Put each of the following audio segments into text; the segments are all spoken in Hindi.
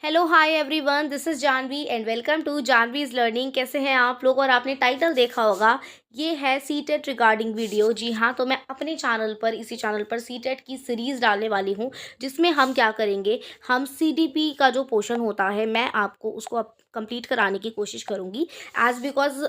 Hello hi everyone, this is Janvi and welcome to Janvi's learning. कैसे हैं आप लोग? और आपने टाइटल देखा होगा, ये है सीटेट रिगार्डिंग वीडियो। जी हाँ, तो मैं अपने चैनल पर, इसी चैनल पर सीटेट की सीरीज़ डालने वाली हूँ, जिसमें हम क्या करेंगे, हम सीडीपी का जो पोर्शन होता है, मैं आपको उसको अब कंप्लीट कराने की कोशिश करूँगी। एज़ बिकॉज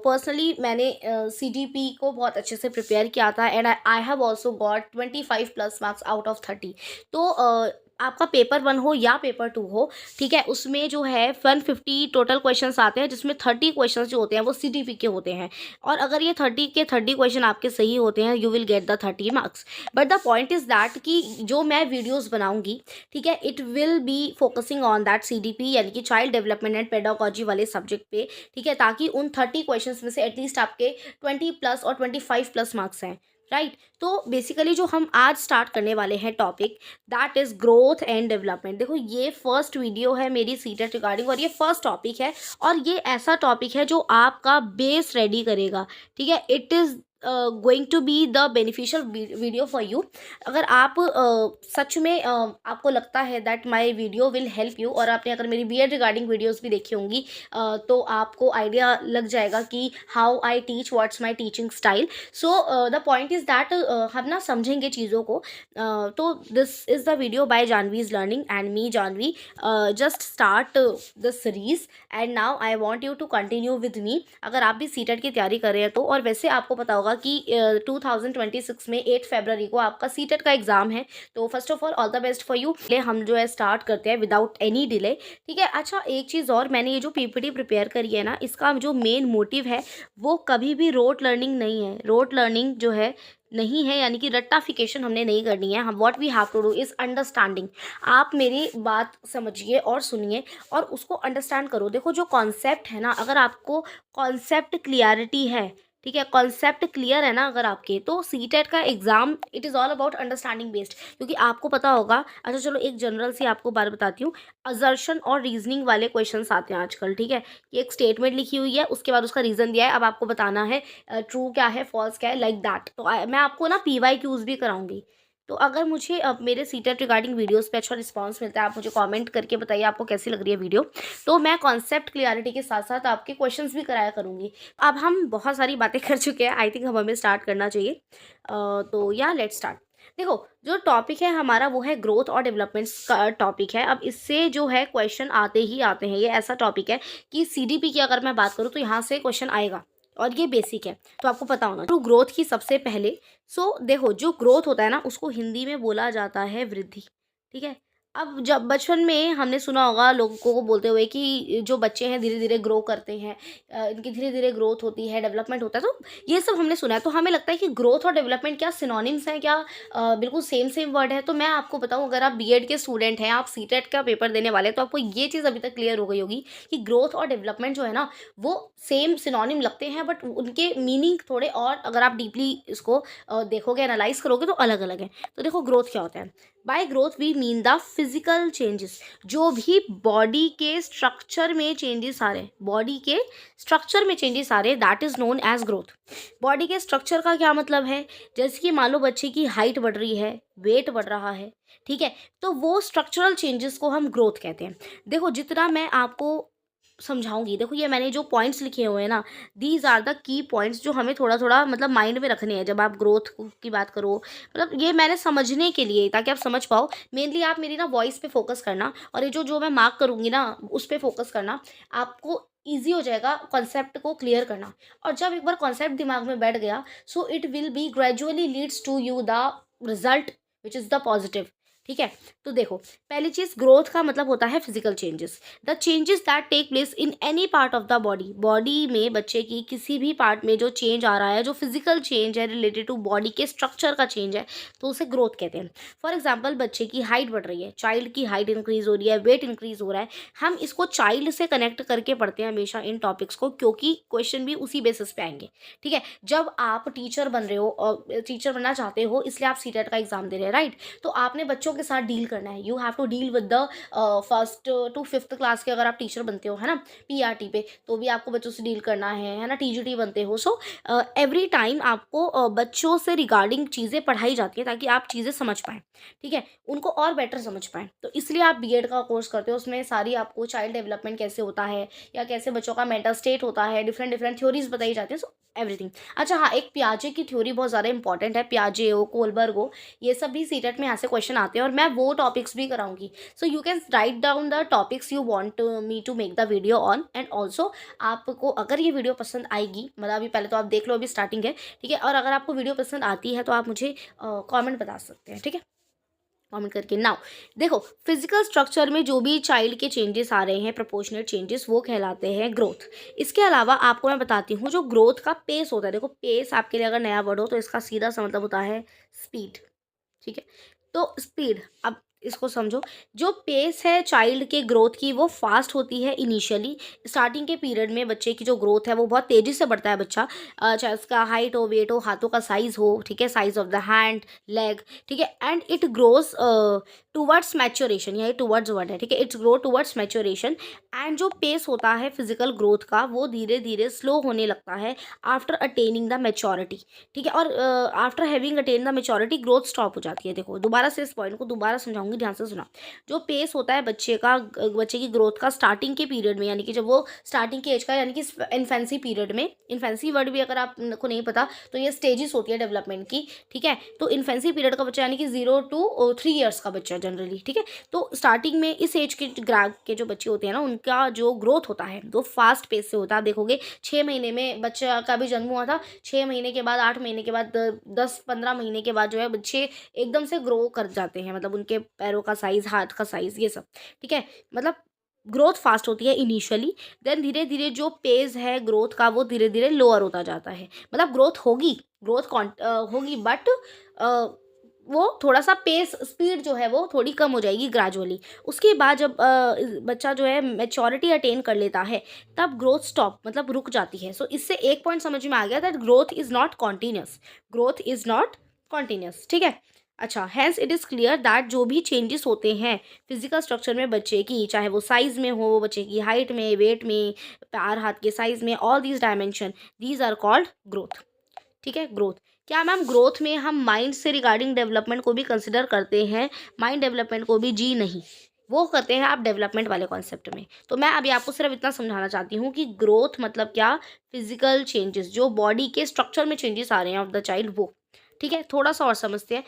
पर्सनली मैंने सीडीपी को बहुत अच्छे से प्रिपेयर किया था and I have also got 25+ marks out of 30। तो आपका पेपर 1 हो या पेपर 2 हो, ठीक है, उसमें जो है 150 टोटल क्वेश्चंस आते हैं, जिसमें 30 क्वेश्चंस जो होते हैं वो सीडीपी के होते हैं। और अगर ये 30 के 30 क्वेश्चन आपके सही होते हैं, you will get the 30 marks. But the point is that कि जो मैं वीडियोस बनाऊंगी, ठीक है, it will be focusing on that CDP, यानी कि चाइल्ड डेवलपमेंट एंड पेडागोजी वाले सब्जेक्ट पे, ठीक है, ताकि उन 30 क्वेश्चन में से एटलीस्ट आपके 20+ और 25+ मार्क्स हैं। राइट, तो बेसिकली जो हम आज स्टार्ट करने वाले हैं topic, that is growth and development. देखो, ये फर्स्ट वीडियो है मेरी सीटेट रिगार्डिंग, और ये फर्स्ट टॉपिक है, और ये ऐसा टॉपिक है जो आपका बेस रेडी करेगा। ठीक है, it is going to be the beneficial video for you. अगर आप सच में आपको लगता है that my video will help you, और आपने अगर मेरी बीएड रिगार्डिंग वीडियोज़ भी देखी होंगी, तो आपको आइडिया लग जाएगा कि how I teach, what's my teaching style. So the point is that हम ना समझेंगे चीज़ों को। तो this is the video by Janvi's learning and me Janvi just start the series, and now I want you to continue with me. अगर आप भी सीटेट की तैयारी कर रहे हैं तो, और वैसे आपको पता होगा कि 2026 में 8 फरवरी को आपका सीटेट का एग्ज़ाम है। तो first of all the best for you. हम जो है स्टार्ट करते हैं विदाउट एनी डिले। ठीक है, अच्छा एक चीज़ और, मैंने ये जो पीपीटी प्रिपेयर करी है ना, इसका जो मेन मोटिव है वो कभी भी रोट लर्निंग नहीं है। रोट लर्निंग जो है नहीं है, यानी कि रट्टाफिकेशन हमने नहीं करनी है। हम what we have to do is understanding. आप मेरी बात समझिए और सुनिए और उसको अंडरस्टैंड करो। देखो, जो कॉन्सेप्ट है ना, अगर आपको कॉन्सेप्ट क्लियरिटी है, ठीक है, कॉन्सेप्ट क्लियर है ना अगर आपके, तो सीटेट का exam it is all about understanding based. क्योंकि आपको पता होगा, अच्छा चलो एक जनरल सी आपको बात बताती हूँ, असर्शन और रीजनिंग वाले क्वेश्चंस आते हैं आजकल। ठीक है, ये एक स्टेटमेंट लिखी हुई है, उसके बाद उसका रीज़न दिया है, अब आपको बताना है ट्रू क्या है, फॉल्स क्या है, लाइक दैट। तो मैं आपको ना पीवाईक्यूज़ भी कराऊंगी। तो अगर मुझे अब मेरे सीटेट रिगार्डिंग वीडियोस पे अच्छा रिस्पांस मिलता है, आप मुझे कमेंट करके बताइए आपको कैसी लग रही है वीडियो, तो मैं कॉन्सेप्ट क्लियरिटी के साथ साथ आपके क्वेश्चंस भी कराया करूँगी। अब हम बहुत सारी बातें कर चुके हैं, आई थिंक अब हमें स्टार्ट करना चाहिए। तो या लेट्स स्टार्ट। देखो, जो टॉपिक है हमारा वो है ग्रोथ और डेवलपमेंट्स का टॉपिक है। अब इससे जो है क्वेश्चन आते ही आते हैं। ये ऐसा टॉपिक है कि सीडीपी की अगर मैं बात करूँ तो यहाँ से क्वेश्चन आएगा, और ये बेसिक है, तो आपको पता होना। तो ग्रोथ की सबसे पहले, देखो, जो ग्रोथ होता है ना, उसको हिंदी में बोला जाता है वृद्धि। ठीक है, अब जब बचपन में हमने सुना होगा लोगों को बोलते हुए कि जो बच्चे हैं धीरे धीरे ग्रो करते हैं, इनकी धीरे धीरे ग्रोथ होती है, डेवलपमेंट होता है, तो ये सब हमने सुना है। तो हमें लगता है कि ग्रोथ और डेवलपमेंट क्या सिनोनिम्स हैं, क्या बिल्कुल सेम सेम वर्ड है? तो मैं आपको बताऊं, अगर आप बीएड के स्टूडेंट हैं, आप सीटेट का पेपर देने वाले हैं, तो आपको ये चीज़ अभी तक क्लियर हो गई होगी कि ग्रोथ और डेवलपमेंट जो है ना, वो सेम सिनोनिम लगते हैं, बट उनके मीनिंग थोड़े और, अगर आप डीपली इसको देखोगे, एनालाइज करोगे, तो अलग अलग है। तो देखो, ग्रोथ क्या होता है। By growth we mean the physical changes. जो भी बॉडी के स्ट्रक्चर में चेंजेस आ रहे हैं, बॉडी के स्ट्रक्चर में चेंजेस आ रहे हैं, that is known as growth. Body के स्ट्रक्चर का क्या मतलब है? जैसे कि मान लो बच्चे की हाइट बढ़ रही है, वेट बढ़ रहा है, ठीक है, तो वो स्ट्रक्चरल चेंजेस को हम ग्रोथ कहते हैं। देखो, जितना मैं आपको समझाऊंगी, देखो ये मैंने जो पॉइंट्स लिखे हुए हैं ना, these are the key points जो हमें थोड़ा थोड़ा मतलब माइंड में रखने हैं जब आप ग्रोथ की बात करो। मतलब ये मैंने समझने के लिए, ताकि आप समझ पाओ। मेनली आप मेरी ना वॉइस पे फोकस करना, और ये जो जो मैं मार्क करूँगी ना, उस पर फोकस करना। आपको ईजी हो जाएगा कॉन्सेप्ट को क्लियर करना। और जब एक बार कॉन्सेप्ट दिमाग में बैठ गया, so it will be gradually leads to you the result which is the positive. ठीक है, तो देखो, पहली चीज, ग्रोथ का मतलब होता है physical changes. The changes that take place in any part of the body. Body में बच्चे की किसी भी पार्ट में जो चेंज आ रहा है, जो फिजिकल चेंज है रिलेटेड टू बॉडी के स्ट्रक्चर का चेंज है, तो उसे ग्रोथ कहते हैं। फॉर एग्जाम्पल, बच्चे की हाइट बढ़ रही है, चाइल्ड की हाइट इंक्रीज हो रही है, वेट इंक्रीज हो रहा है। हम इसको चाइल्ड से कनेक्ट करके पढ़ते हैं हमेशा इन टॉपिक्स को, क्योंकि क्वेश्चन भी उसी बेसिस पे आएंगे। ठीक है, जब आप टीचर बन रहे हो और टीचर बनना चाहते हो, इसलिए आप सीटेट का एग्जाम दे रहे हैं, राइट? तो आपने बच्चों बच्चों के साथ डील करना है, you have to deal with the first to fifth class के अगर आप टीचर बनते हो, है ना, पीआरटी पे, तो भी आपको बच्चों से डील करना है ना, टीजीटी बनते हो। सो एवरी टाइम आपको बच्चों से रिगार्डिंग चीज़ें पढ़ाई जाती है ताकि आप चीज़ें समझ पाएँ, ठीक है, उनको और बेटर समझ पाएँ। तो इसलिए आप बीएड का कोर्स करते हो, उसमें सारी आपको चाइल्ड डेवलपमेंट कैसे होता है या कैसे बच्चों का मेंटल स्टेट होता है, डिफरेंट डिफरेंट थ्योरीज बताई जाती हैं, सो एवरीथिंग। अच्छा हाँ, एक पियाजे की थ्योरी बहुत ज़्यादा इंपॉर्टेंट है, पियाजे हो, कोलबर्ग हो, ये सब भी सीटेट में ऐसे क्वेश्चन आते हैं और मैं वो टॉपिक्स भी कराऊंगी। So you can write down the topics you want me to make the video on, and also आपको अगर ये वीडियो पसंद आएगी, मतलब अभी पहले तो आप देख लो, अभी स्टार्टिंग है, ठीक है, और अगर आपको वीडियो पसंद आती है तो आप मुझे कमेंट बता सकते हैं, ठीक है, कमेंट करके। नाउ देखो, फिजिकल स्ट्रक्चर में जो भी चाइल्ड के चेंजेस आ रहे हैं, प्रोपोर्शनेट चेंजेस, वो कहलाते हैं ग्रोथ। इसके अलावा आपको मैं बताती हूँ जो ग्रोथ का पेस होता है। देखो, पेस आपके लिए अगर नया वर्ड हो तो इसका सीधा सा मतलब होता है स्पीड, ठीक है, तो स्पीड, अब इसको समझो, जो पेस है चाइल्ड के ग्रोथ की वो फास्ट होती है इनिशियली, स्टार्टिंग के पीरियड में बच्चे की जो ग्रोथ है वो बहुत तेज़ी से बढ़ता है बच्चा, चाहे उसका हाइट हो, वेट हो, हाथों का साइज़ हो, ठीक है, size of the hand, leg, ठीक है, and it grows towards maturation, यही टूवर्ड्स वर्ड है, ठीक है, it's grow towards maturation. And जो पेस होता है फिजिकल ग्रोथ का वो धीरे धीरे स्लो होने लगता है आफ्टर अटेनिंग द मेच्योरिटी, ठीक है, और after having attain the maturity growth stop हो जाती है। देखो, दोबारा से इस पॉइंट को दोबारा समझाऊंगी, ध्यान से सुना। जो पेस होता है बच्चे की ग्रोथ का स्टार्टिंग के पीरियड में, यानी कि जब वो स्टार्टिंग के एज का, यानी कि इन्फेंसी पीरियड में, इन्फेंसी वर्ड भी अगर आपको नहीं पता तो ये स्टेजेस होती है डेवलपमेंट की, ठीक है, तो इन्फेंसी पीरियड का बच्चा यानी कि 0 to 3 ईयर्स का बच्चा जनरली, ठीक है, तो स्टार्टिंग में इस एज के ग्राफ के जो बच्चे होते हैं ना, उनका जो ग्रोथ होता है वो फास्ट पेस से होता है। देखोगे 6 महीने में बच्चा का भी जन्म हुआ था, 6 महीने के बाद, 8 महीने के बाद, 10-15 महीने के बाद जो है बच्चे एकदम से ग्रो कर जाते हैं, मतलब उनके पैरों का साइज़, हाथ का साइज़, ये सब, ठीक है, मतलब ग्रोथ फास्ट होती है इनिशियली, देन धीरे धीरे जो पेस है ग्रोथ का वो धीरे धीरे लोअर होता जाता है। मतलब ग्रोथ होगी, होगी, बट वो थोड़ा सा पेस, स्पीड जो है वो थोड़ी कम हो जाएगी ग्रेजुअली। उसके बाद जब बच्चा जो है मैच्योरिटी अटेन कर लेता है तब ग्रोथ स्टॉप, मतलब रुक जाती है। सो इससे एक पॉइंट समझ में आ गया that growth is not continuous, growth is not continuous, ठीक है। अच्छा, hence it is clear that जो भी चेंजेस होते हैं फिजिकल स्ट्रक्चर में बच्चे की, चाहे वो साइज़ में हो, बच्चे की हाइट में, वेट में, पैर हाथ के साइज़ में, all these dimension, these are called growth, ठीक है, ग्रोथ। क्या मैम ग्रोथ में हम माइंड से रिगार्डिंग डेवलपमेंट को भी कंसिडर करते हैं? माइंड डेवलपमेंट को भी? जी नहीं, वो करते हैं आप डेवलपमेंट वाले कॉन्सेप्ट में। तो मैं अभी आपको सिर्फ इतना समझाना चाहती हूँ कि ग्रोथ मतलब क्या, फिजिकल चेंजेस, जो बॉडी के स्ट्रक्चर में चेंजेस आ रहे हैं ऑफ द चाइल्ड, वो, ठीक है। थोड़ा सा और समझते हैं,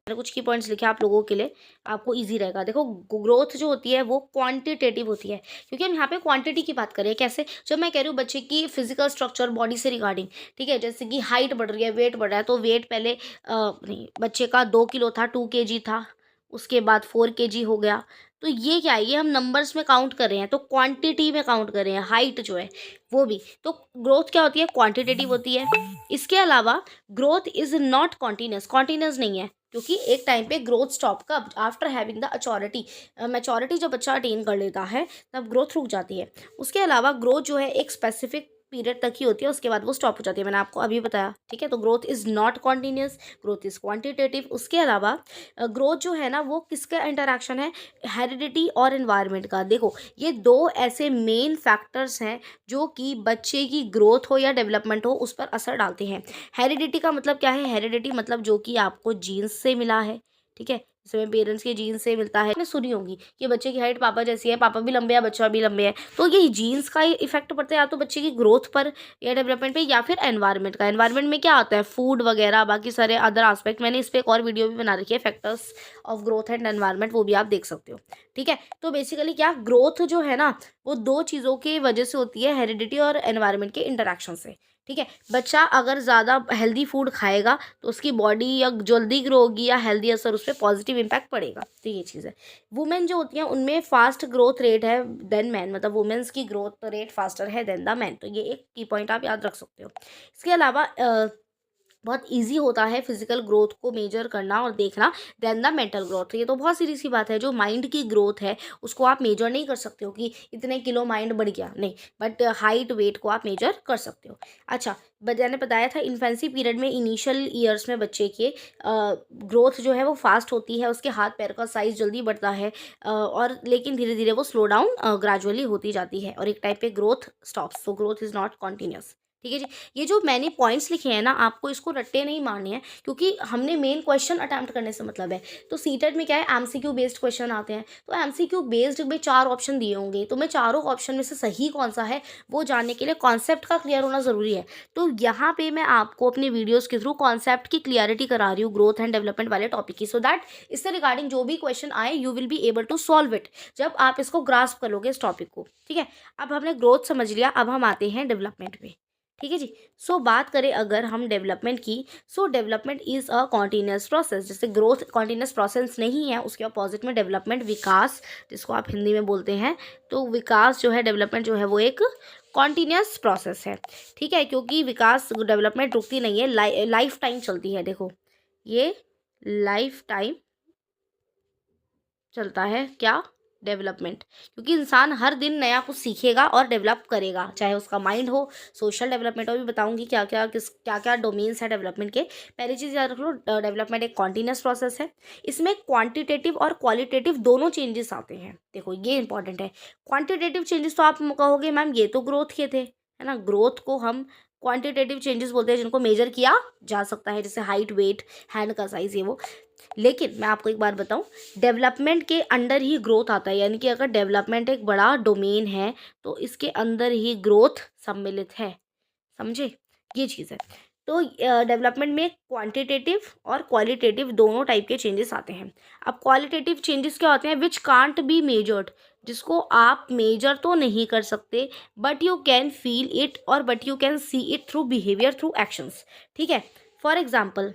मैंने कुछ की पॉइंट्स लिखे आप लोगों के लिए, आपको इजी रहेगा। देखो, ग्रोथ जो होती है वो क्वांटिटेटिव होती है, क्योंकि हम यहाँ पे क्वांटिटी की बात करें। कैसे? जब मैं कह रही हूँ बच्चे की फिजिकल स्ट्रक्चर बॉडी से रिगार्डिंग, ठीक है, जैसे कि हाइट बढ़ रही है, वेट बढ़ रहा है, तो वेट पहले नहीं, बच्चे का 2 किलो था, 2 kg था, उसके बाद 4 kg हो गया। तो ये क्या है, ये हम नंबर्स में काउंट कर रहे हैं, तो क्वांटिटी में काउंट कर रहे हैं, हाइट जो है वो भी। तो ग्रोथ क्या होती है? क्वांटिटेटिव होती है। इसके अलावा growth is not continuous, continuous नहीं है, क्योंकि एक टाइम पे ग्रोथ स्टॉप, कब? आफ्टर हैविंग द अचोरिटी, मैच्योरिटी जब बच्चा अटेन कर लेता है तब ग्रोथ रुक जाती है। उसके अलावा ग्रोथ जो है एक स्पेसिफिक पीरियड तक ही होती है, उसके बाद वो स्टॉप हो जाती है, मैंने आपको अभी बताया, ठीक है। तो growth is not continuous, growth is quantitative. उसके अलावा ग्रोथ जो है ना वो किसका इंटरैक्शन है? हेरिडिटी और एनवायरनमेंट का। देखो, ये दो ऐसे मेन फैक्टर्स हैं जो कि बच्चे की ग्रोथ हो या डेवलपमेंट हो उस पर असर डालते हैं। हेरिडिटी का मतलब क्या है? हेरिडिटी मतलब जो कि आपको जीन्स से मिला है, ठीक है, जैसे पेरेंट्स के जीन्स से मिलता है। आपने सुनी होगी कि बच्चे की हाइट पापा जैसी है, पापा भी लंबे हैं, बच्चा भी लंबे है, तो ये जीन्स का ही इफेक्ट पड़ता है या तो बच्चे की ग्रोथ पर या डेवलपमेंट पे, या फिर एनवायरनमेंट का। एनवायरनमेंट में क्या आता है? फूड वगैरह, बाकी सारे अदर एस्पेक्ट। मैंने इस पर एक और वीडियो भी बना रखी है, factors of growth and environment, वो भी आप देख सकते हो, ठीक है। तो बेसिकली क्या, ग्रोथ जो है ना वो दो चीज़ों की वजह से होती है, हेरिडिटी और एनवायरनमेंट के इंटरेक्शन से, ठीक है। बच्चा अगर ज़्यादा हेल्दी फूड खाएगा तो उसकी बॉडी या जल्दी ग्रो होगी या हेल्दी असर उस पर पॉजिटिव इम्पैक्ट पड़ेगा, तो ये चीज़ है। वुमेन जो होती हैं उनमें फास्ट ग्रोथ रेट है देन मैन, मतलब वुमेन्स की ग्रोथ रेट फास्टर है देन द मैन, तो ये एक की पॉइंट आप याद रख सकते हो। इसके अलावा बहुत ईजी होता है फिजिकल ग्रोथ को मेजर करना और देखना देन द मेंटल ग्रोथ। ये तो बहुत सीधी सी बात है, जो माइंड की ग्रोथ है उसको आप मेजर नहीं कर सकते हो कि इतने किलो माइंड बढ़ गया, नहीं, बट हाइट वेट को आप मेजर कर सकते हो। अच्छा, मैंने बताया था इन्फेंसी पीरियड में इनिशियल ईयर्स में बच्चे के ग्रोथ जो है वो फास्ट होती है, उसके हाथ पैर का साइज जल्दी बढ़ता है, और लेकिन धीरे धीरे वो स्लो डाउन ग्रेजुअली होती जाती है और एक टाइप पे growth stops, so growth is not continuous. ठीक है जी। ये जो मैंने पॉइंट्स लिखे हैं ना, आपको इसको रट्टे नहीं मारने हैं, क्योंकि हमने मेन क्वेश्चन अटेम्प्ट करने से मतलब है। तो सीटेट में क्या है, एमसीक्यू बेस्ड क्वेश्चन आते हैं, तो एमसीक्यू बेस्ड में 4 ऑप्शन दिए होंगे, तो मैं चारों ऑप्शन में से सही कौन सा है वो जानने के लिए कॉन्सेप्ट का क्लियर होना ज़रूरी है। तो यहाँ पे मैं आपको अपनी वीडियोज़ के थ्रू कॉन्सेप्ट की क्लियरिटी करा रही हूँ ग्रोथ एंड डेवलपमेंट वाले टॉपिक की, सो दैट इससे रिगार्डिंग जो भी क्वेश्चन आए you will be able to solve it, जब आप इसको ग्रास्प कर लोगे इस टॉपिक को। ठीक है, अब हमने ग्रोथ समझ लिया, अब हम आते हैं डेवलपमेंट पे। ठीक है जी। सो बात करें अगर हम डेवलपमेंट की, so development is a continuous process. जैसे ग्रोथ कॉन्टीन्यूस प्रोसेस नहीं है, उसके अपोजिट में डेवलपमेंट, विकास जिसको आप हिंदी में बोलते हैं, तो विकास जो है, डेवलपमेंट जो है वो एक कॉन्टीन्यूस प्रोसेस है। ठीक है, क्योंकि विकास डेवलपमेंट रुकती नहीं है, लाइफ टाइम चलती है। देखो, ये लाइफ टाइम चलता है क्या, डेवलपमेंट, क्योंकि इंसान हर दिन नया कुछ सीखेगा और डेवलप करेगा, चाहे उसका माइंड हो, सोशल डेवलपमेंट हो। भी बताऊंगी क्या क्या डोमेन्स है डेवलपमेंट के। पहली चीज़ याद रख लो, डेवलपमेंट एक कॉन्टीन्यूस प्रोसेस है, इसमें क्वांटिटेटिव और क्वालिटेटिव दोनों चेंजेस आते हैं। देखो, ये इंपॉर्टेंट है। क्वांटिटेटिव चेंजेस तो आप कहोगे मैम ये तो ग्रोथ के थे, है ना, ग्रोथ को हम क्वांटिटेटिव चेंजेस बोलते हैं जिनको मेजर किया जा सकता है, जैसे हाइट वेट हैंड का साइज, ये वो। लेकिन मैं आपको एक बात बताऊं, डेवलपमेंट के अंडर ही ग्रोथ आता है, यानी कि अगर डेवलपमेंट एक बड़ा डोमेन है तो इसके अंदर ही ग्रोथ सम्मिलित है, समझे, ये चीज़ है। तो डेवलपमेंट में क्वांटिटेटिव और क्वालिटेटिव दोनों टाइप के चेंजेस आते हैं। अब क्वालिटेटिव चेंजेस क्या होते हैं, विच कांट बी मेजर्ड, जिसको आप मेजर तो नहीं कर सकते, but you can feel it or but you can see it through behaviour, through actions. ठीक है, फॉर एग्जाम्पल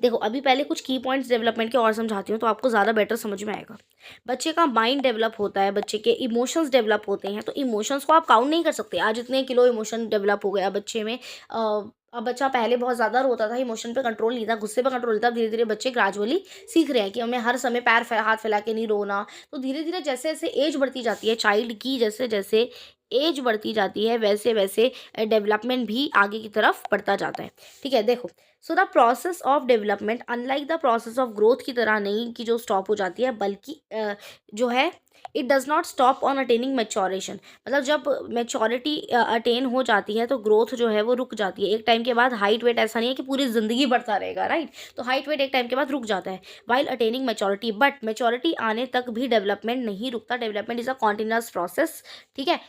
देखो, अभी पहले कुछ की पॉइंट्स डेवलपमेंट के और समझाती हूँ तो आपको ज़्यादा बेटर समझ में आएगा। बच्चे का माइंड डेवलप होता है, बच्चे के इमोशंस डेवलप होते हैं, तो इमोशंस को आप काउंट नहीं कर सकते। आज इतने किलो इमोशन डेवलप हो गया बच्चे में। अब बच्चा पहले बहुत ज़्यादा रोता था, इमोशन पे कंट्रोल नहीं था, गुस्से पे कंट्रोल नहीं था। धीरे धीरे बच्चे ग्रेजुअली सीख रहे हैं कि हमें हर समय हाथ फैला के नहीं रोना। तो धीरे धीरे जैसे जैसे एज बढ़ती जाती है चाइल्ड की, जैसे जैसे एज बढ़ती जाती है वैसे वैसे डेवलपमेंट भी आगे की तरफ बढ़ता जाता है। ठीक है, देखो, so the process of development unlike the process of growth की तरह नहीं कि जो स्टॉप हो जाती है, बल्कि जो है it does not stop on attaining maturation. मतलब जब मैच्योरिटी अटेन हो जाती है तो ग्रोथ जो है वो रुक जाती है एक टाइम के बाद। हाइट वेट ऐसा नहीं है कि पूरी ज़िंदगी बढ़ता रहेगा, राइट, तो हाइट वेट एक टाइम के बाद रुक जाता है while attaining maturity, but maturity आने तक भी डेवलपमेंट नहीं रुकता। Development is a continuous process. ठीक है,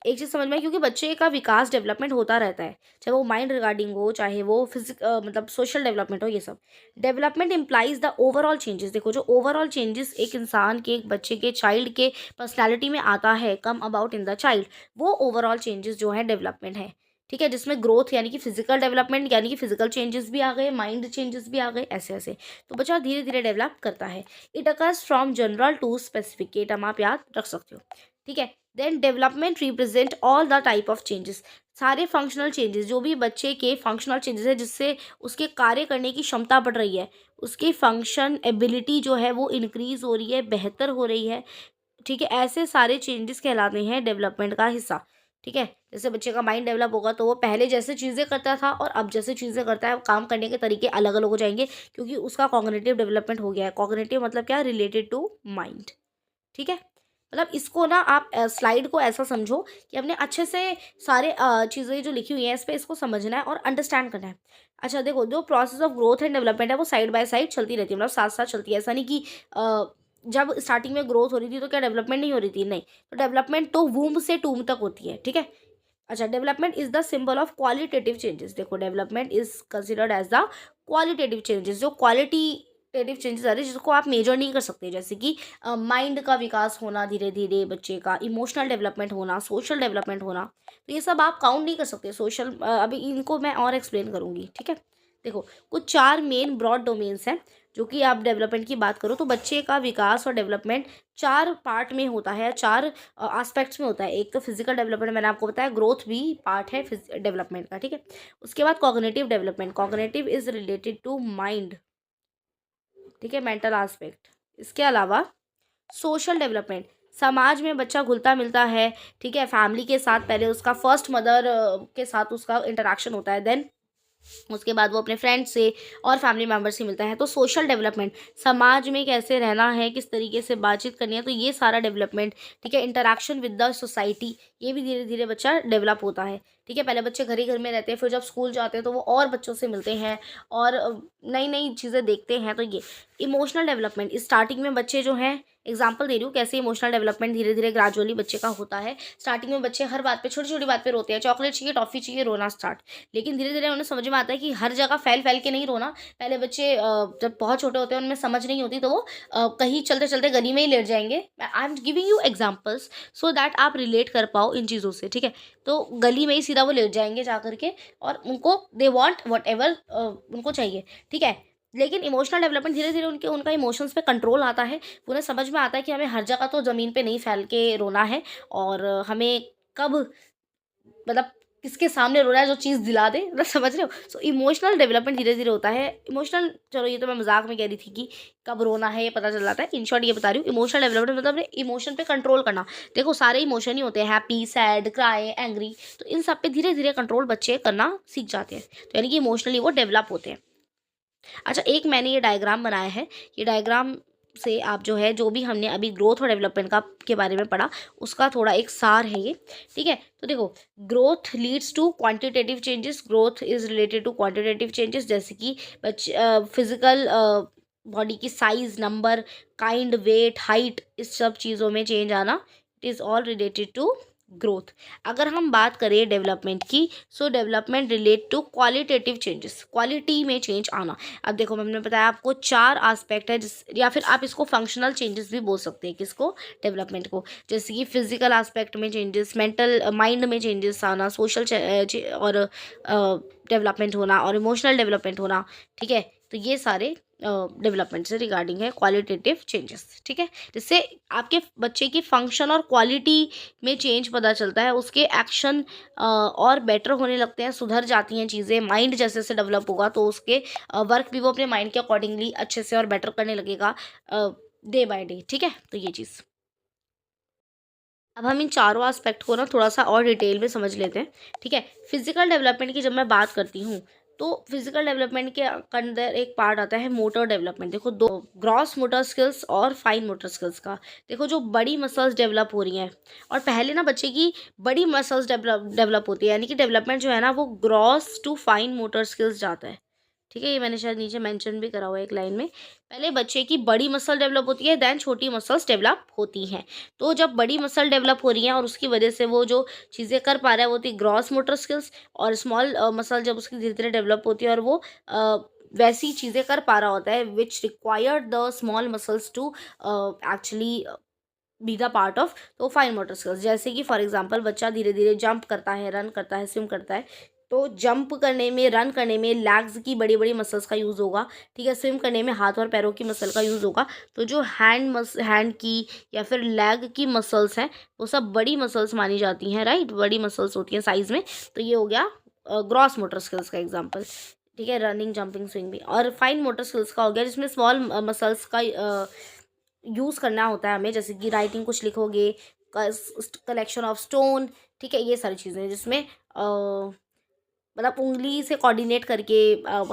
एक चीज़ समझ में आई, क्योंकि बच्चे का विकास डेवलपमेंट होता रहता है, चाहे वो माइंड रिगार्डिंग हो, चाहे वो मतलब सोशल डेवलपमेंट हो, ये सब। Development implies the overall changes. देखो, जो ओवरऑल चेंजेस एक इंसान के, एक बच्चे के, चाइल्ड के पर्सनैलिटी में आता है, come about in the child, वो ओवरऑल चेंजेस जो है डेवलपमेंट है। ठीक है, जिसमें ग्रोथ यानी कि फिजिकल डेवलपमेंट, यानी कि फिजिकल चेंजेस भी आ गए, माइंड चेंजेस भी आ गए, ऐसे ऐसे। तो बच्चा धीरे धीरे डेवलप करता है। It occurs from general to specific, ये टर्म आप याद रख सकते हो। ठीक है, then development represent all the type of changes. सारे फंक्शनल चेंजेस, जो भी बच्चे के फंक्शनल चेंजेस है, जिससे उसके कार्य करने की क्षमता बढ़ रही है, उसकी फंक्शन एबिलिटी जो है वो इंक्रीज हो रही है, बेहतर हो रही है। ठीक है, ऐसे सारे चेंजेस कहलाते हैं डेवलपमेंट का हिस्सा। ठीक है, जैसे बच्चे का माइंड डेवलप होगा तो वो पहले जैसे चीज़ें करता था और अब जैसे चीज़ें करता है, काम करने के तरीके अलग अलग हो जाएंगे, क्योंकि उसका कॉग्निटिव डेवलपमेंट हो गया है। कॉग्निटिव मतलब क्या, रिलेटेड टू माइंड। ठीक है, मतलब इसको ना आप स्लाइड को ऐसा समझो कि अपने अच्छे से सारे चीज़ें जो लिखी हुई हैं इस पे इसको समझना है और अंडरस्टैंड करना है। अच्छा देखो, जो process of growth and development है वो साइड बाय साइड चलती रहती है, मतलब साथ साथ चलती है। ऐसा नहीं कि जब स्टार्टिंग में ग्रोथ हो रही थी तो क्या डेवलपमेंट नहीं हो रही थी, नहीं, तो डेवलपमेंट तो वूम्ब से टूम तक होती है। ठीक है, अच्छा, development is the symbol of qualitative changes. देखो, development is considered as the qualitative changes, जो क्वालिटेटिव चेंजेस आ रहे हैं जिसको आप मेजर नहीं कर सकते, जैसे कि माइंड का विकास होना धीरे धीरे बच्चे का, इमोशनल डेवलपमेंट होना, सोशल डेवलपमेंट होना, तो ये सब आप काउंट नहीं कर सकते। सोशल अभी इनको मैं और एक्सप्लेन करूंगी। ठीक है, देखो, कुछ 4 मेन ब्रॉड डोमेन्स हैं जो कि आप डेवलपमेंट की बात करो तो बच्चे का विकास और डेवलपमेंट 4 पार्ट में होता है, 4 एस्पेक्ट्स में होता है। एक तो फिजिकल डेवलपमेंट, मैंने आपको बताया, ग्रोथ भी पार्ट है डेवलपमेंट का, ठीक है। उसके बाद cognitive development, cognitive is related to mind, ठीक है, मेंटल एस्पेक्ट। इसके अलावा सोशल डेवलपमेंट, समाज में बच्चा घुलता मिलता है, ठीक है, फैमिली के साथ पहले उसका फर्स्ट मदर के साथ उसका इंटरेक्शन होता है, देन उसके बाद वो अपने फ्रेंड से और फैमिली मेम्बर से मिलता है। तो सोशल डेवलपमेंट, समाज में कैसे रहना है, किस तरीके से बातचीत करनी है, तो ये सारा डेवलपमेंट, ठीक है। इंटरेक्शन विद द सोसाइटी, ये भी धीरे धीरे बच्चा डेवलप होता है, ठीक है। पहले बच्चे घर ही घर में रहते हैं, फिर जब स्कूल जाते हैं तो वो और बच्चों से मिलते हैं और नई नई चीज़ें देखते हैं। तो ये इमोशनल डेवलपमेंट, स्टार्टिंग में बच्चे जो हैं, एग्जाम्पल दे रही हूँ कैसे इमोशनल डेवलपमेंट धीरे धीरे ग्रेजुअली बच्चे का होता है। स्टार्टिंग में बच्चे हर बात पे, छोटी छोटी बात पे रोते हैं, चॉकलेट चाहिए, टॉफ़ी चाहिए, रोना स्टार्ट। लेकिन धीरे धीरे उन्हें समझ में आता है कि हर जगह फैल फैल के नहीं रोना। पहले बच्चे जब बहुत छोटे होते हैं उनमें समझ नहीं होती, तो वो कहीं चलते चलते गली में ही लेट जाएंगे। I am giving you examples so that आप रिलेट कर पाओ इन चीज़ों से, ठीक है। तो गली में ही सीधा वो लेट जाएंगे जा करके, और उनको दे वॉन्ट वट एवर उनको चाहिए, ठीक है। लेकिन इमोशनल डेवलपमेंट धीरे धीरे उनका इमोशंस पे कंट्रोल आता है। उन्हें समझ में आता है कि हमें हर जगह तो ज़मीन पे नहीं फैल के रोना है, और हमें कब, मतलब किसके सामने रोना है जो चीज़ दिला दे, मतलब समझ रहे हो। सो इमोशनल डेवलपमेंट धीरे धीरे होता है। इमोशनल, चलो ये तो मैं मजाक में कह रही थी कि कब रोना है ये पता चल जाता है। इन शॉर्ट ये बता रही हूँ, इमोशनल डेवलपमेंट मतलब अपने इमोशन पे कंट्रोल करना। देखो सारे इमोशन ही होते हैं, हैप्पी, सैड, क्राई, एंग्री, तो इन सब पे धीरे धीरे कंट्रोल बच्चे करना सीख जाते हैं। तो यानी कि इमोशनली वो डेवलप होते हैं। अच्छा, एक मैंने ये डायग्राम बनाया है, ये डायग्राम से आप जो है, जो भी हमने अभी ग्रोथ और डेवलपमेंट का के बारे में पढ़ा, उसका थोड़ा एक सार है ये, ठीक है। तो देखो, growth leads to quantitative changes, growth is related to quantitative changes, जैसे कि फिजिकल बॉडी की size, number, kind, weight, height, इस सब चीज़ों में चेंज आना, it is all related to growth. अगर हम बात करें डेवलपमेंट की, so development relate to qualitative changes, quality में चेंज आना। अब देखो, मैंने बताया आपको 4 एस्पेक्ट है, जिस या फिर आप इसको फंक्शनल चेंजेस भी बोल सकते हैं, किसको, डेवलपमेंट को। जैसे कि फिजिकल एस्पेक्ट में चेंजेस, मेंटल माइंड में चेंजेस आना, सोशल और डेवलपमेंट होना, और इमोशनल डेवलपमेंट होना, ठीक है। तो ये सारे डेवलपमेंट से रिगार्डिंग है, क्वालिटेटिव चेंजेस, ठीक है। जिससे आपके बच्चे की फंक्शन और क्वालिटी में चेंज पता चलता है, उसके एक्शन और बेटर होने लगते हैं, सुधर जाती हैं चीज़ें। माइंड जैसे जैसे डेवलप होगा तो उसके वर्क भी वो अपने माइंड के अकॉर्डिंगली अच्छे से और बेटर करने लगेगा डे बाय डे, ठीक है। तो ये चीज़, अब हम इन चारों एस्पेक्ट को ना थोड़ा सा और डिटेल में समझ लेते हैं, ठीक है। फिजिकल डेवलपमेंट की जब मैं बात करती हूँ, तो फिजिकल डेवलपमेंट के अंदर एक पार्ट आता है मोटर डेवलपमेंट। देखो, दो, ग्रॉस मोटर स्किल्स और फाइन मोटर स्किल्स का। देखो, जो बड़ी मसल्स डेवलप हो रही हैं, और पहले ना बच्चे की बड़ी मसल्स डेवलप होती है, यानी कि डेवलपमेंट जो है ना वो gross to fine motor skills जाता है, ठीक है। ये मैंने शायद नीचे मेंशन भी करा हुआ है एक लाइन में। पहले बच्चे की बड़ी मसल डेवलप होती है, देन छोटी मसल्स डेवलप होती हैं। तो जब बड़ी मसल डेवलप हो रही है और उसकी वजह से वो जो चीज़ें कर पा रहा है वो होती है ग्रॉस मोटर स्किल्स, और स्मॉल मसल जब उसकी धीरे धीरे डेवलप होती है और वो वैसी चीज़ें कर पा रहा होता है which required the small muscles to actually be the part of, तो फाइन मोटर स्किल्स। जैसे कि फॉर एग्जांपल बच्चा धीरे धीरे जंप करता है, रन करता है, स्विम करता है, तो जंप करने में, रन करने में लैग्स की बड़ी बड़ी मसल्स का यूज़ होगा, ठीक है। स्विम करने में हाथ और पैरों की मसल का यूज़ होगा। तो जो हैंड की या फिर लेग की मसल्स हैं वो सब बड़ी मसल्स मानी जाती हैं, राइट, बड़ी मसल्स होती हैं साइज़ में। तो ये हो गया ग्रॉस मोटर स्किल्स का एग्जाम्पल, ठीक है, रनिंग, जंपिंग, स्विंग भी। और फाइन मोटर स्किल्स का हो गया जिसमें स्मॉल मसल्स का यूज़ करना होता है हमें, जैसे कि राइटिंग कुछ लिखोगे, कलेक्शन ऑफ स्टोन, ठीक है। ये सारी चीज़ें जिसमें मतलब उंगली से कोऑर्डिनेट करके,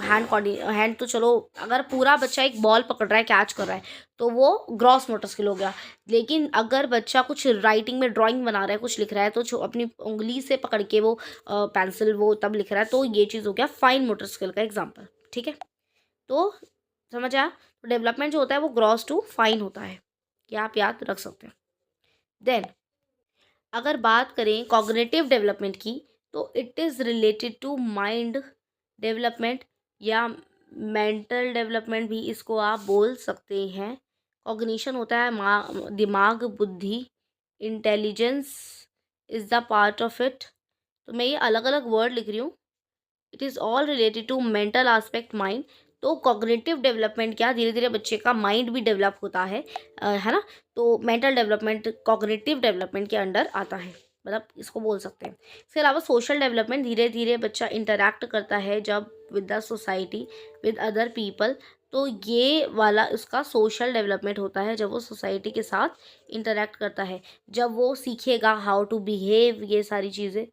हैंड तो चलो, अगर पूरा बच्चा एक बॉल पकड़ रहा है, कैच कर रहा है, तो वो ग्रॉस मोटर स्किल हो गया। लेकिन अगर बच्चा कुछ राइटिंग में, ड्राइंग बना रहा है, कुछ लिख रहा है, तो अपनी उंगली से पकड़ के वो पेंसिल वो तब लिख रहा है, तो ये चीज़ हो गया फाइन मोटर स्किल का एग्जाम्पल, ठीक है। तो समझ आया, तो डेवलपमेंट जो होता है वो ग्रॉस टू फाइन होता है, ये आप याद रख सकते हैं। देन अगर बात करें कॉग्निटिव डेवलपमेंट की, तो it is related to mind development, या मेंटल डेवलपमेंट भी इसको आप बोल सकते हैं। कॉग्निशन होता है दिमाग, बुद्धि, intelligence is the part of it. तो मैं ये अलग अलग वर्ड लिख रही हूँ, it is all related to mental aspect, mind. तो कॉग्निटिव डेवलपमेंट क्या, धीरे धीरे बच्चे का माइंड भी डेवलप होता है ना। तो मेंटल डेवलपमेंट कॉग्निटिव डेवलपमेंट के अंडर आता है, मतलब इसको बोल सकते हैं। इसके अलावा सोशल डेवलपमेंट, धीरे धीरे बच्चा इंटरैक्ट करता है जब with the society, with other people. तो ये वाला उसका सोशल डेवलपमेंट होता है, जब वो सोसाइटी के साथ इंटरैक्ट करता है, जब वो सीखेगा हाउ टू बिहेव, ये सारी चीज़ें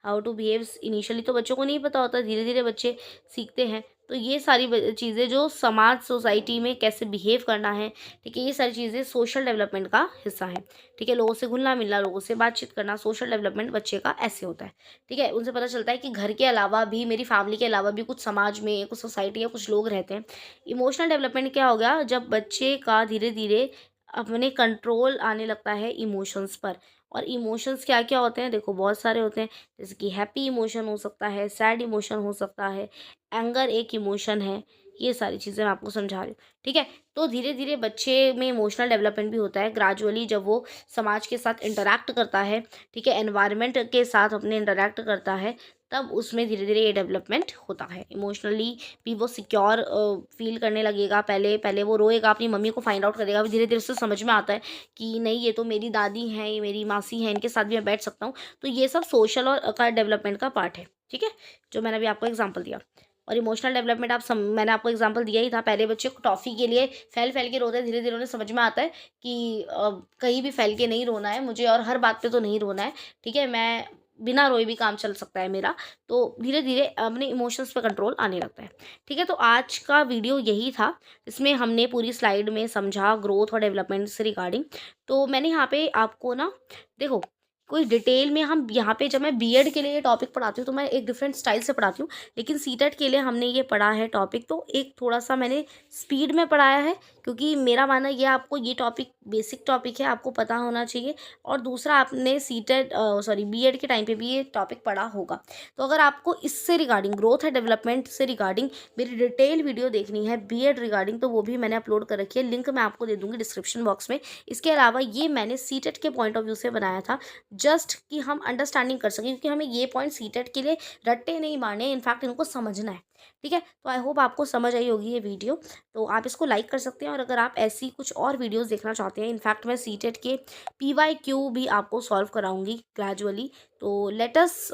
हाउ टू बिहेव। इनिशियली तो बच्चों को नहीं पता होता, धीरे धीरे बच्चे सीखते हैं। तो ये सारी चीज़ें जो समाज सोसाइटी में कैसे बिहेव करना है, ठीक है, ये सारी चीज़ें सोशल डेवलपमेंट का हिस्सा है। ठीक है, लोगों से घुलना मिलना, लोगों से बातचीत करना, सोशल डेवलपमेंट बच्चे का ऐसे होता है। ठीक है, उनसे पता चलता है कि घर के अलावा भी, मेरी फैमिली के अलावा भी कुछ समाज में, कुछ सोसाइटी या कुछ लोग रहते हैं। इमोशनल डेवलपमेंट क्या हो गया, जब बच्चे का धीरे धीरे अपने कंट्रोल आने लगता है इमोशंस पर। और इमोशंस क्या क्या होते हैं, देखो बहुत सारे होते हैं, जैसे कि हैप्पी इमोशन हो सकता है, सैड इमोशन हो सकता है, एंगर एक इमोशन है। ये सारी चीज़ें मैं आपको समझा रही हूँ। ठीक है, तो धीरे धीरे बच्चे में इमोशनल डेवलपमेंट भी होता है ग्रेजुअली, जब वो समाज के साथ इंटरैक्ट करता है, ठीक है, एनवायरनमेंट के साथ अपने इंटरैक्ट करता है, तब उसमें धीरे धीरे ये डेवलपमेंट होता है। इमोशनली भी वो सिक्योर फील करने लगेगा। पहले पहले वो रोएगा, अपनी मम्मी को फाइंड आउट करेगा, धीरे धीरे उससे समझ में आता है कि नहीं, ये तो मेरी दादी हैं, ये मेरी मासी हैं, इनके साथ भी मैं बैठ सकता हूँ। तो ये सब सोशल और का डेवलपमेंट का पार्ट है। ठीक है, जो मैंने अभी आपको एग्जाम्पल दिया। और इमोशनल डेवलपमेंट मैंने आपको एग्जांपल दिया ही था। पहले बच्चे टॉफ़ी के लिए फैल फैल के रोते हैं, धीरे धीरे उन्हें समझ में आता है कि कहीं भी फैल के नहीं रोना है मुझे, और हर बात पे तो नहीं रोना है। ठीक है, मैं बिना रोए भी काम चल सकता है मेरा। तो धीरे धीरे अपने इमोशंस पे कंट्रोल आने लगता है। ठीक है, तो आज का वीडियो यही था। इसमें हमने पूरी स्लाइड में समझा ग्रोथ और डेवलपमेंट से रिगार्डिंग। तो मैंने यहाँ पे आपको ना, देखो, कोई डिटेल में हम यहाँ पे, जब मैं बीएड के लिए ये टॉपिक पढ़ाती हूँ तो मैं एक डिफरेंट स्टाइल से पढ़ाती हूँ, लेकिन सीटेट के लिए हमने ये पढ़ा है टॉपिक, तो एक थोड़ा सा मैंने स्पीड में पढ़ाया है, क्योंकि मेरा मानना ये, आपको ये टॉपिक बेसिक टॉपिक है, आपको पता होना चाहिए। और दूसरा, आपने सीटेट बीएड के टाइम पे भी ये टॉपिक पढ़ा होगा। तो अगर आपको इससे रिगार्डिंग, ग्रोथ एंड डेवलपमेंट से रिगार्डिंग मेरी डिटेल वीडियो देखनी है बीएड रिगार्डिंग, तो वो भी मैंने अपलोड कर रखी है, लिंक मैं आपको दे दूँगी डिस्क्रिप्शन बॉक्स में। इसके अलावा ये मैंने सीटेट के पॉइंट ऑफ व्यू से बनाया था, जस्ट कि हम अंडरस्टैंडिंग कर सकें, क्योंकि हमें ये पॉइंट सीटेट के लिए रट्टे नहीं मारने, इनफैक्ट इनको समझना है। ठीक है, तो आई होप आपको समझ आई होगी ये वीडियो। तो आप इसको लाइक कर सकते हैं, और अगर आप ऐसी कुछ और वीडियोस देखना चाहते हैं, इनफैक्ट मैं सीटेट के पीवाईक्यू भी आपको सॉल्व कराऊंगी ग्रेजुअली। तो let us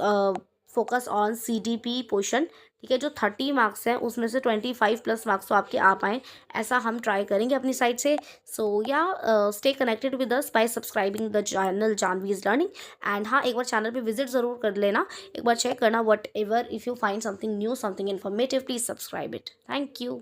focus on CTP portion. ठीक है, जो 30 मार्क्स हैं उसमें से 25 प्लस मार्क्स तो आपके आ पाएँ, ऐसा हम ट्राई करेंगे अपनी साइड से। So yeah stay connected with us by subscribing the channel Janvi's learning. And हाँ, एक बार चैनल पे विजिट ज़रूर कर लेना, एक बार चेक करना, what ever if you find something new, something informative, please subscribe it. Thank you.